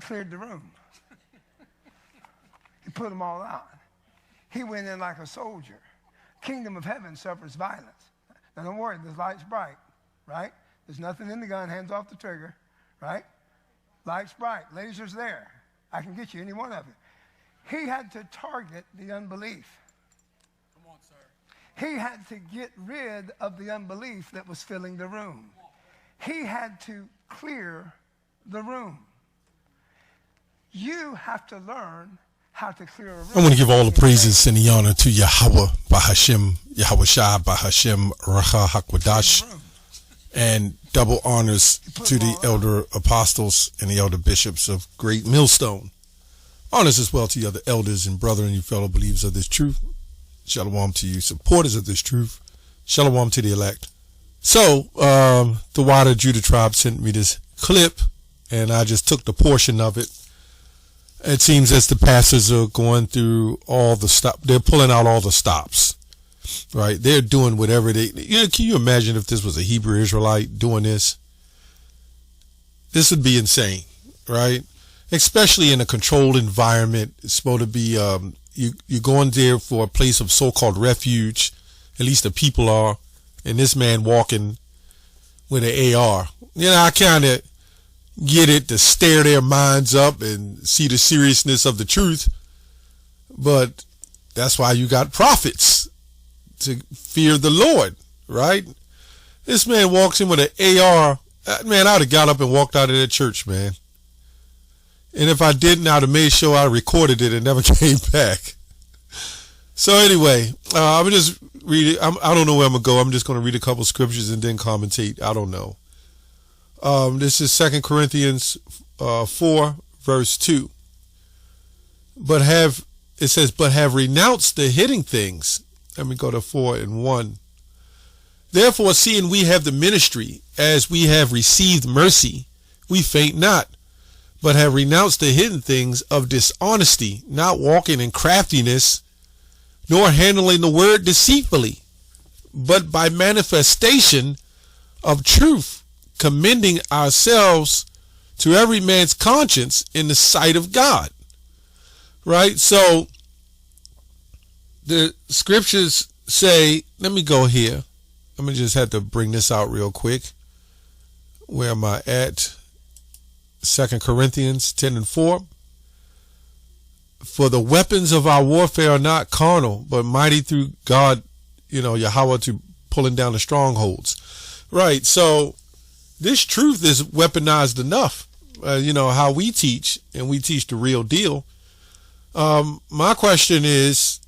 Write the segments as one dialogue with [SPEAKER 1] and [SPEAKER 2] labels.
[SPEAKER 1] cleared the room. He put them all out. He went in like a soldier. Kingdom of heaven suffers violence. Now don't worry, this light's bright, right? There's nothing in the gun, hands off the trigger, right? Light's bright, lasers there. I can get you any one of it. He had to target the unbelief.
[SPEAKER 2] Come on, sir.
[SPEAKER 1] He had to get rid of the unbelief that was filling the room. He had to clear the room. You have to learn how to clear a room.
[SPEAKER 3] I want to give all the praises and the honor to Yahweh, Bahashim, Yahweh Shah, Bahashim, Racha Hakwadash, and double honors to the elder apostles and the elder bishops of Great Millstone. Honors as well to the other elders and brethren, you fellow believers of this truth. Shalom to you, supporters of this truth. Shalom to the elect. So, the Wierd Judah tribe sent me this clip, and I just took the portion of it. It seems as the pastors are going through all the stop. They're pulling out all the stops, right? They're doing whatever they, can you imagine if this was a Hebrew Israelite doing this? This would be insane, right? Especially in a controlled environment. It's supposed to be, you're going there for a place of so-called refuge. At least the people are. And this man walking with an AR. I kind of get it, to stare their minds up and see the seriousness of the truth. But that's why you got prophets, to fear the Lord, right? This man walks in with an AR. Man, I'd have got up and walked out of that church, man. And if I didn't, I'd have made sure I recorded it and never came back. So anyway, I'm just reading. I don't know where I'm going to go. I'm just going to read a couple scriptures and then commentate. I don't know. This is 2 Corinthians 4, verse 2. It says, but have renounced the hidden things. Let me go to 4 and 1. Therefore, seeing we have the ministry, as we have received mercy, we faint not, but have renounced the hidden things of dishonesty, not walking in craftiness, nor handling the word deceitfully, but by manifestation of truth, commending ourselves to every man's conscience in the sight of God. Right? So the scriptures say, let me go here. Let me just have to bring this out real quick. Where am I at? 2 Corinthians 10 and 4. For the weapons of our warfare are not carnal, but mighty through God, Yahweh, to pulling down the strongholds. Right. So this truth is weaponized enough. How we teach, and we teach the real deal. My question is,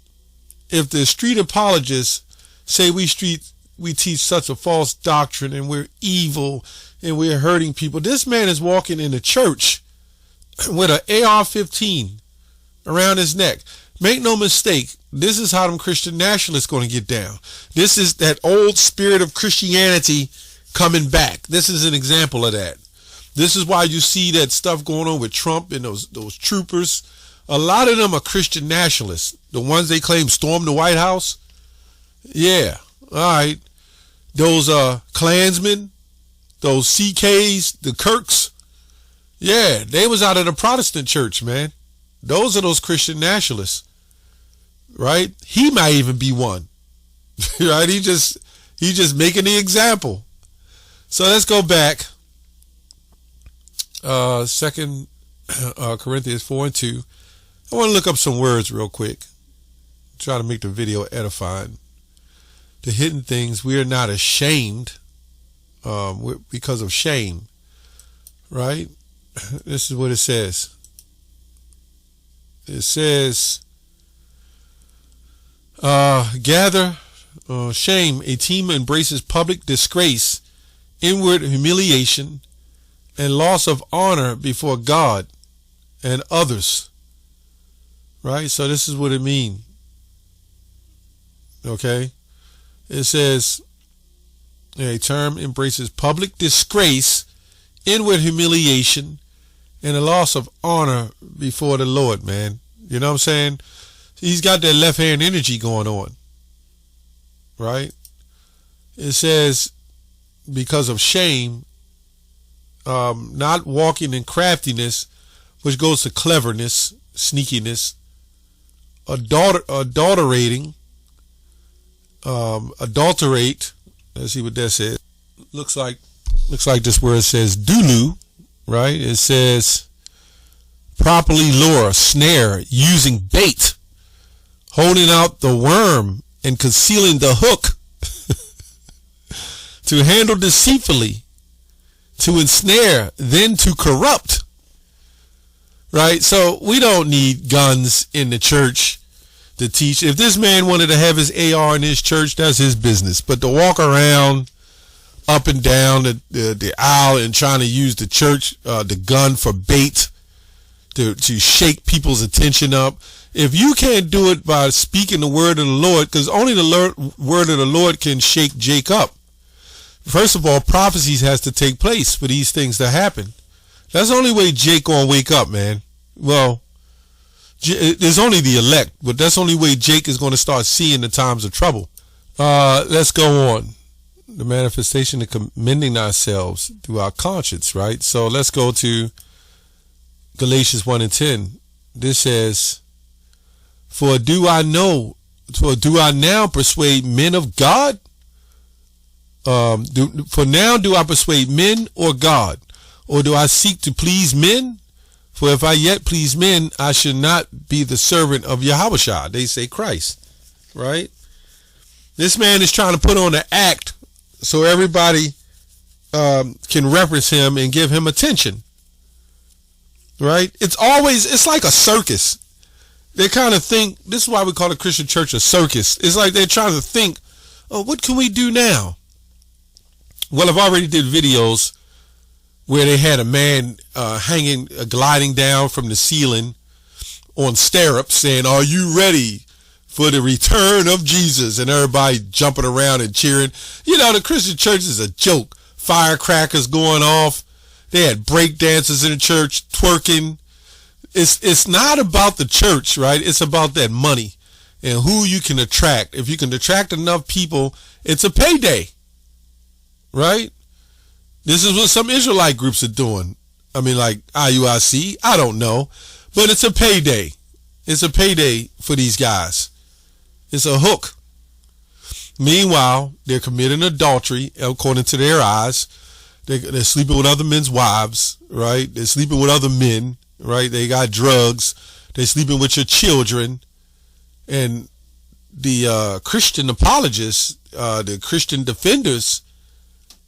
[SPEAKER 3] if the street apologists say we teach such a false doctrine and we're evil and we're hurting people, this man is walking in the church with an AR-15 around his neck. Make no mistake, this is how them Christian nationalists going to get down. This is that old spirit of Christianity coming back. This is an example of that. This is why you see that stuff going on with Trump and those troopers. A lot of them are Christian nationalists. The ones they claim stormed the White House. Yeah. All right. Those Klansmen, those CKs, the Kirks. Yeah, they was out of the Protestant church, man. Those are those Christian nationalists. Right? He might even be one. Right? He just making the example. So let's go back. 2 Corinthians 4 and 2. I want to look up some words real quick. Try to make the video edifying. The hidden things, we are not ashamed because of shame. Right? This is what it says. It says, gather shame. A team embraces public disgrace, inward humiliation, and loss of honor before God and others. Right? So this is what it means. Okay? It says, a term embraces public disgrace, inward humiliation, and a loss of honor before the Lord, man. You know what I'm saying? He's got that left hand energy going on. Right? It says, because of shame, not walking in craftiness, which goes to cleverness, sneakiness, adulterating, adulterate. Let's see what that says. Looks like this where it says dulu, right? It says properly lure, snare, using bait, holding out the worm and concealing the hook, to handle deceitfully, to ensnare, then to corrupt. Right? So we don't need guns in the church to teach. If this man wanted to have his AR in his church, that's his business. But to walk around up and down the aisle and trying to use the church, the gun for bait, to shake people's attention up. If you can't do it by speaking the word of the Lord, because only the word of the Lord can shake Jake up. First of all, prophecies has to take place for these things to happen. That's the only way Jake gonna wake up, man. Well, there's only the elect, but that's the only way Jake is gonna start seeing the times of trouble. Let's go on. The manifestation of commending ourselves through our conscience, right? So let's go to Galatians 1:10. This says, For do I now persuade men of God? For now do I persuade men or God? Or do I seek to please men? For if I yet please men, I should not be the servant of Yahushua. They say Christ, right? This man is trying to put on an act so everybody can reference him and give him attention, right? It's like a circus. They kind of think, this is why we call the Christian church a circus. It's like they're trying to think, oh, what can we do now? Well, I've already did videos where they had a man gliding down from the ceiling on stirrups saying, are you ready for the return of Jesus? And everybody jumping around and cheering. You know, the Christian church is a joke. Firecrackers going off. They had break dancers in the church twerking. It's not about the church, right? It's about that money and who you can attract. If you can attract enough people, it's a payday, right? This is what some Israelite groups are doing. I mean, like IUIC, I don't know, but it's a payday. It's a payday for these guys. It's a hook. Meanwhile, they're committing adultery according to their eyes. They're sleeping with other men's wives, right? They're sleeping with other men, right? They got drugs. They're sleeping with your children. And the Christian apologists, the Christian defenders,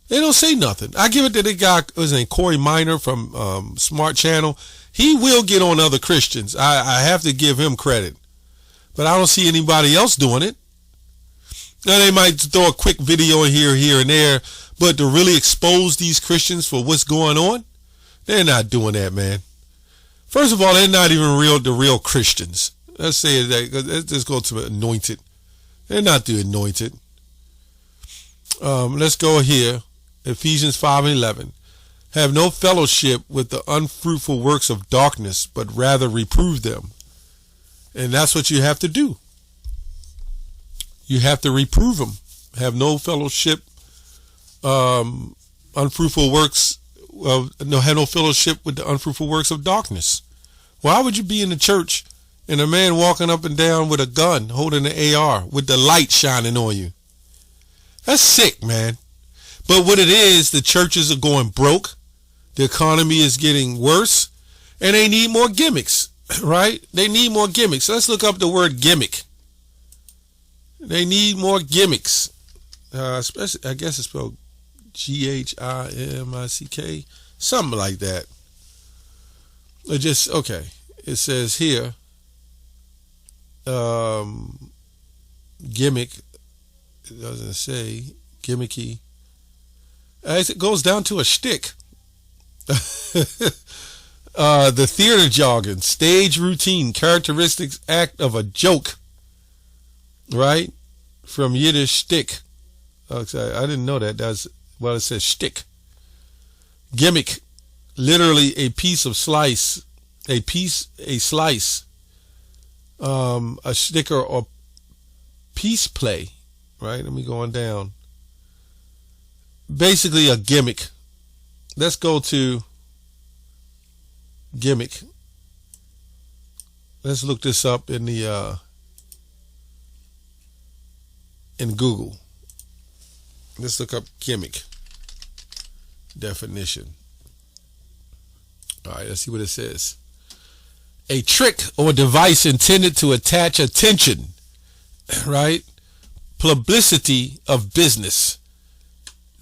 [SPEAKER 3] they don't say nothing. I give it to the guy, what's his name, Corey Minor from Smart Channel. He will get on other Christians. I have to give him credit. But I don't see anybody else doing it. Now, they might throw a quick video in here and there, but to really expose these Christians for what's going on, they're not doing that, man. First of all, they're not even the real Christians. Let's say that. Let's go to anointed. They're not the anointed. Let's go here. Ephesians 5:11. Have no fellowship with the unfruitful works of darkness, but rather reprove them. And that's what you have to do. You have to reprove them. Have no fellowship, unfruitful works. Have no fellowship with the unfruitful works of darkness. Why would you be in the church and a man walking up and down with a gun, holding an AR, with the light shining on you? That's sick, man. But what it is, the churches are going broke. The economy is getting worse. And they need more gimmicks, right? They need more gimmicks. Let's look up the word gimmick. They need more gimmicks. Especially, I guess it's spelled Gimmick. Something like that. Okay. It says here, gimmick. It doesn't say gimmicky. It goes down to a shtick. The theater jargon, stage routine, characteristics, act of a joke. Right? From Yiddish shtick. I didn't know that. That's what it says, shtick. Gimmick, literally a piece of slice, a slice, a sticker or piece play. Right? Let me go on down. Basically a gimmick. Let's go to gimmick. let's look this up in the in Google. Let's look up gimmick definition. All right, let's see what it says. A trick or device intended to attach attention, right? Publicity of business.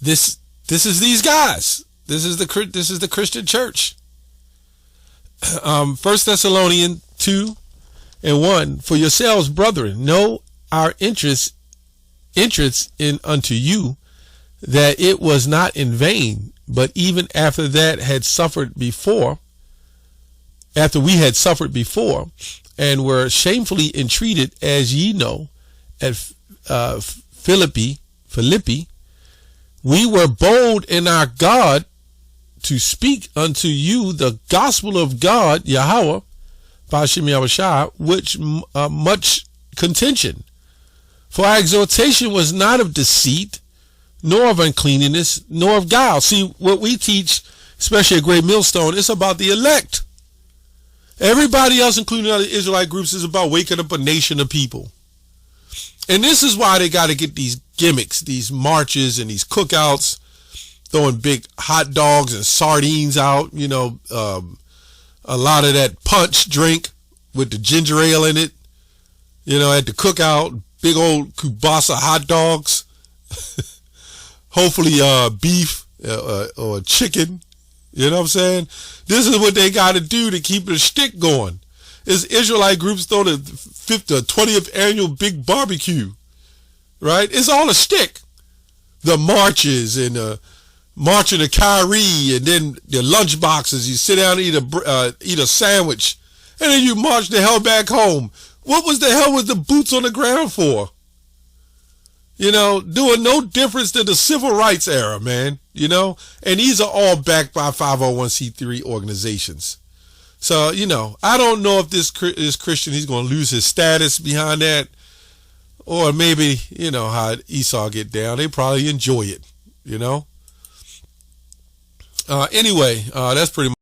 [SPEAKER 3] This is these guys. This is the Christian church. 1 Thessalonians 2:1. For yourselves, brethren, know our interest in unto you, that it was not in vain, but even after we had suffered before, and were shamefully entreated, as ye know, at Philippi, we were bold in our God to speak unto you the gospel of God, Yahweh, Ba'ashem Yahushua, which much contention. For our exhortation was not of deceit, nor of uncleanness, nor of guile. See, what we teach, especially at Great Millstone, it's about the elect. Everybody else, including other Israelite groups, is about waking up a nation of people. And this is why they got to get these gimmicks, these marches and these cookouts, throwing big hot dogs and sardines out, a lot of that punch drink with the ginger ale in it, at the cookout, big old kielbasa hot dogs, hopefully beef or chicken, you know what I'm saying? This is what they got to do to keep the shtick going. It's Israelite groups throw the 20th annual big barbecue, right? It's all a shtick. The marches and marching to Kyrie, and then the lunch boxes. You sit down and eat a sandwich, and then you march the hell back home. What was the hell was the boots on the ground for? Doing no difference than the civil rights era, man. And these are all backed by 501c3 organizations. So, I don't know if this Christian, he's going to lose his status behind that, or maybe, how Esau get down. They probably enjoy it, Anyway, that's pretty much